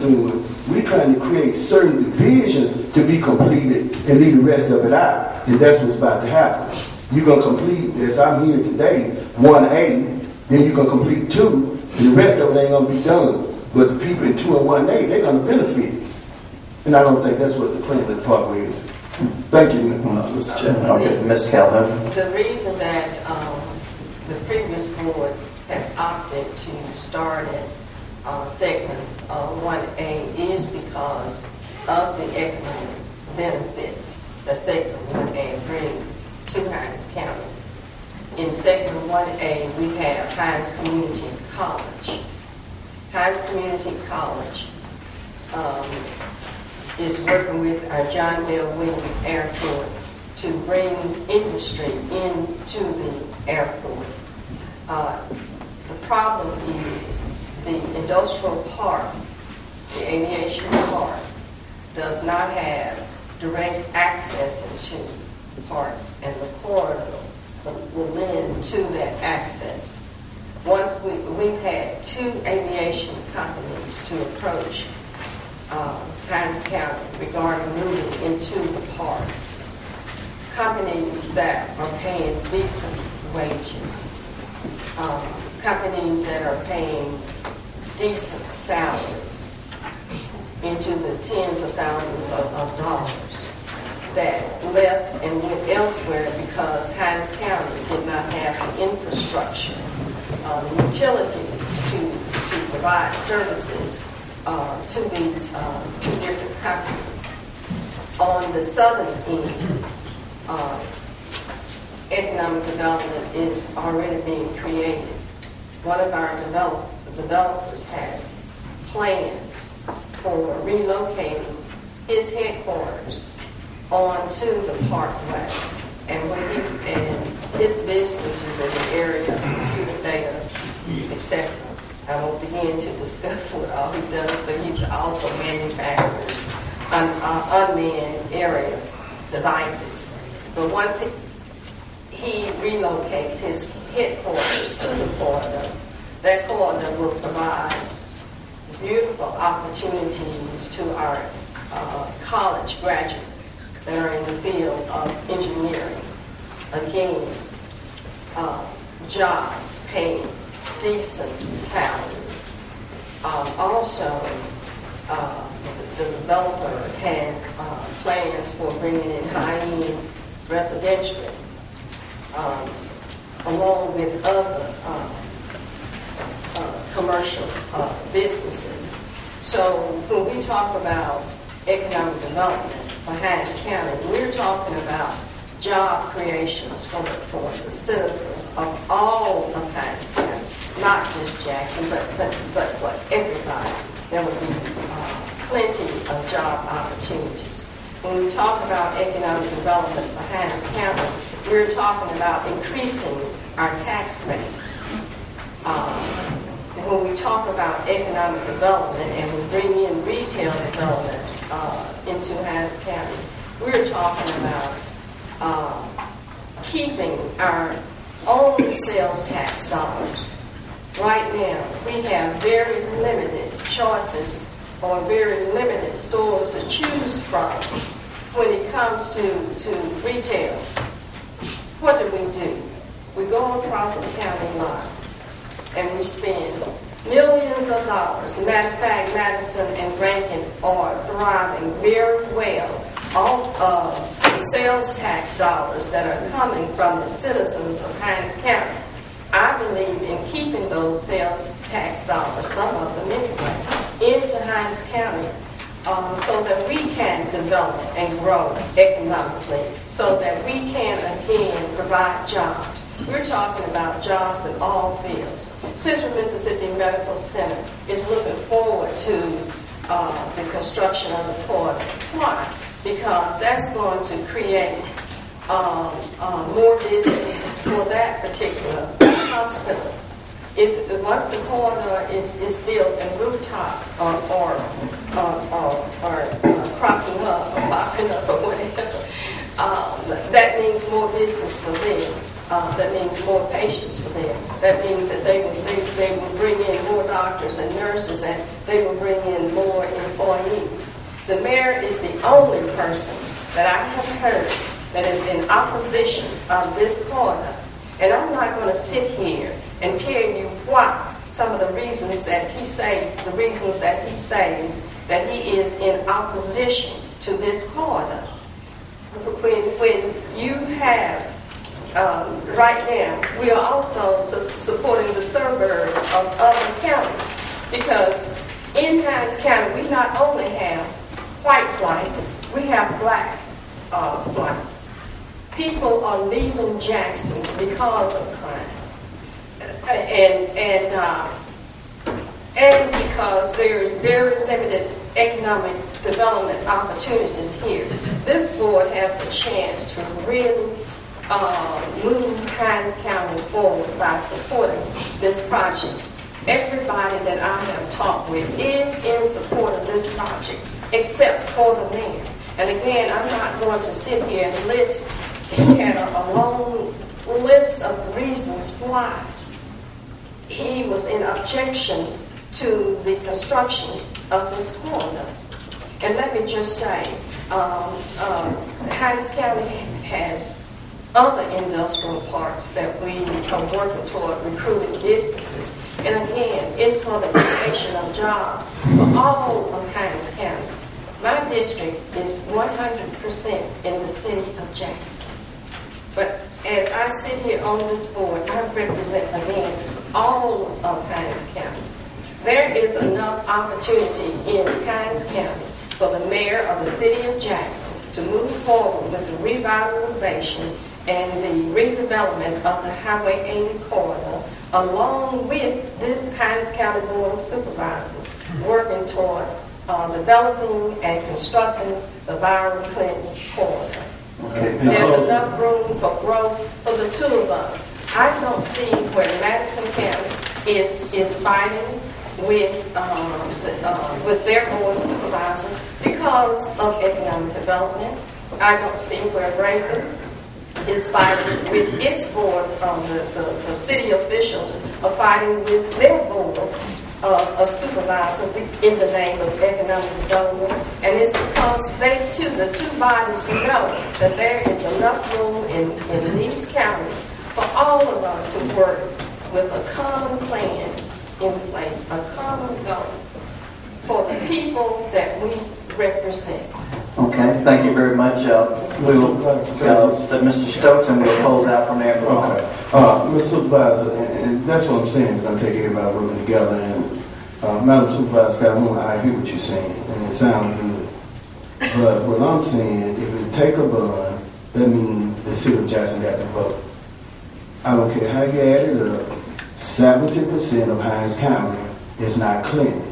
doing, we're trying to create certain divisions to be completed and leave the rest of it out. And that's what's about to happen. You're going to complete, as I'm here today, 1A, then you're going to complete 2, and the rest of it ain't going to be done. But the people in 2 and 1A, they're going to benefit. And I don't think that's what the plan of the parkway is. Thank you, Mr. Chairman. Okay, Ms. Calhoun. The reason that the previous board has opted to start at segments 1A is because of the economic benefits that segment 1A brings to Hinds County. In segment 1A, we have Hinds Community College. Hinds Community College is working with our John Bell Williams Airport to bring industry into the airport. The problem is the industrial park, the aviation park, does not have direct access into the park, and the corridor will lend to that access. Once we've had 2 aviation companies to approach Hinds County regarding moving into the park. Companies that are paying decent wages, companies that are paying decent salaries into the tens of thousands of dollars that left and went elsewhere because Hinds County did not have the infrastructure, the utilities to provide services to these 2 different companies. On the southern end, economic development is already being created. One of our developers has plans for relocating his headquarters onto the parkway, and his business is in the area of computer data, etc. I won't begin to discuss what all he does, but he also manufactures unmanned area devices. But once he relocates his headquarters to the corridor, that corridor will provide beautiful opportunities to our college graduates that are in the field of engineering. Again, jobs paying decent salaries. Also, the developer has plans for bringing in high-end residential along with other commercial businesses. So when we talk about economic development for Hinds County, we're talking about job creations for the citizens of all of Hinds County, not just Jackson, but for everybody. There will be plenty of job opportunities. When we talk about economic development for Hinds County, we're talking about increasing our tax base. When we talk about economic development and we bring in retail development into Hinds County, we're talking about keeping our own sales tax dollars. Right now, we have very limited choices or very limited stores to choose from when it comes to retail. What do? We go across the county line and we spend millions of dollars. Matter of fact, Madison and Rankin are thriving very well off of the sales tax dollars that are coming from the citizens of Hinds County. I believe in keeping those sales tax dollars, some of them anyway, into Hinds County so that we can develop and grow economically, so that we can again provide jobs. We're talking about jobs in all fields. Central Mississippi Medical Center is looking forward to the construction of the corridor. Why? Because that's going to create more business for that particular hospital. Once the corridor is built and rooftops are cropping up or popping up or whatever, that means more business for them. That means more patients for them. That means that they will bring in more doctors and nurses, and they will bring in more in The mayor is the only person that I have heard that is in opposition of this corridor. And I'm not going to sit here and tell you why some of the reasons that he says, that he is in opposition to this corridor. When you have, right now, we are also supporting the suburbs of other counties, because in Hinds County, we not only have white flight, we have black flight. People are leaving Jackson because of crime, and because there is very limited economic development opportunities here. This board has a chance to really move Hinds County forward by supporting this project. Everybody that I have talked with is in support of this project, except for the mayor. And again, I'm not going to sit here and list. He had a long list of reasons why he was in objection to the construction of this corridor. And let me just say, Hinds County has other industrial parks that we are working toward recruiting businesses. And again, it's for the creation of jobs for all of Hinds County. My district is 100% in the city of Jackson. But as I sit here on this board, I represent, again, all of Hinds County. There is enough opportunity in Hinds County for the mayor of the city of Jackson to move forward with the revitalization and the redevelopment of the Highway 80 corridor, along with this Hinds County Board of Supervisors working toward developing and constructing the Byram-Clinton corridor. Okay. There's enough room for growth for the two of us. I don't see where Madison County is fighting with their board of supervisors because of economic development. I don't see where Rankin is fighting with its board. The city officials are fighting with their board of supervisors in the name of economic development, and it's because the two bodies know that there is enough room in these counties for all of us to work with a common plan in place, a common goal for the people that we represent. Okay, thank you very much. We will go to Mr. Stokes and we'll close out from there. Okay. Mr. Supervisor, and that's what I'm saying, it's going to take everybody working together. And Madam Supervisor Calhoun, I hear what you're saying, and it sounds good. But what I'm saying, if it take a bond, that means the city of Jackson got to vote. I don't care how you add it up, 70% of Hinds County is not Clinton,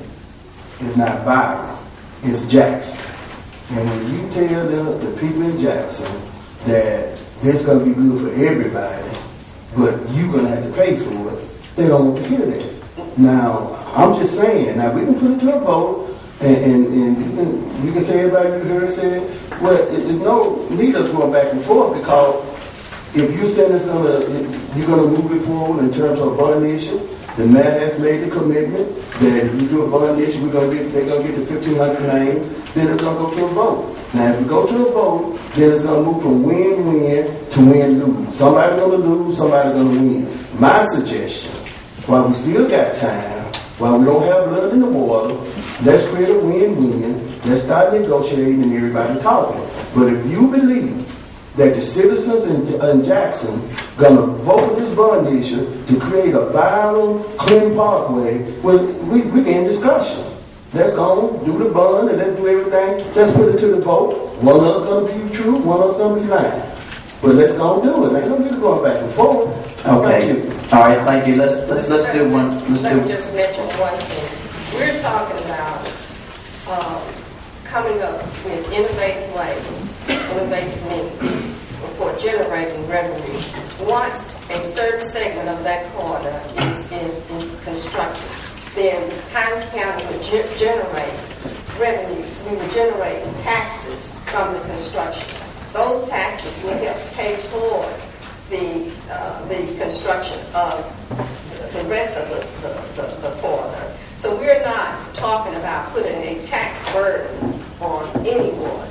it's not Byram, it's Jackson. And when you tell the people in Jackson that this is going to be good for everybody, but you're going to have to pay for it, they don't want to hear that. Now, I'm just saying, now we can put it to a vote, and you can say everybody you heard say it. Well, there's no need us going back and forth, because if you say you're going to move it forward in terms of a bond issue, the mayor has made the commitment that if you do a bond issue, they're going to get the 1,500 names, then it's going to go to a vote. Now, if we go to a vote, then it's going to move from win-win to win-lose. Somebody's going to lose, somebody's going to win. My suggestion, while we still got time, while we don't have blood in the water, let's create a win-win. Let's start negotiating and everybody talking. But if you believe that the citizens in Jackson gonna vote for this bond issue to create a Byram-Clinton Parkway, well, we can in discussion. Let's go do the bond and let's do everything. Let's put it to the vote. One of us gonna be true, one of us gonna be lying. But let's go do it. Ain't no need to go back and forth. Okay. All right. Thank you. Let's do one. Let me just mention one thing. We're talking about coming up with innovative ways, innovative means for generating revenue. Once a certain segment of that corridor is constructed, then Hinds County would generate revenues. We would generate taxes from the construction. Those taxes will help pay toward the construction of the rest of the corridor. So we're not talking about putting a tax burden on anyone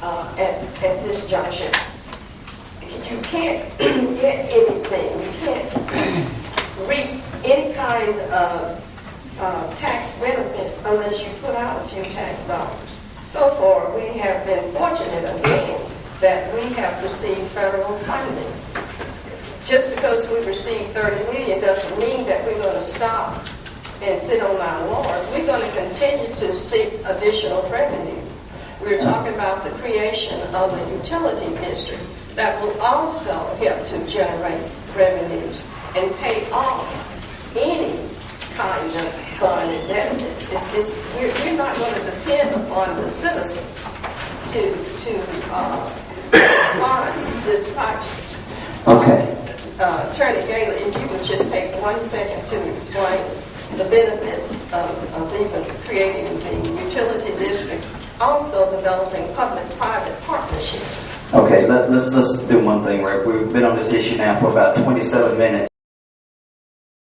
at this juncture. You can't get anything. You can't reap any kind of tax benefits unless you put out a few tax dollars. So far, we have been fortunate again that we have received federal funding. Just because we received $30 million doesn't mean that we're going to stop and sit on our laurels. We're going to continue to seek additional revenue. We're talking about the creation of a utility district that will also help to generate revenues and pay off any kind of fund indebtedness. We're not going to depend upon the citizens to fund this project. Okay. Attorney Gaylor, if you would just take 1 second to explain the benefits of even creating the utility district, also developing public-private partnerships. Okay, let's do one thing, Rick. We've been on this issue now for about 27 minutes.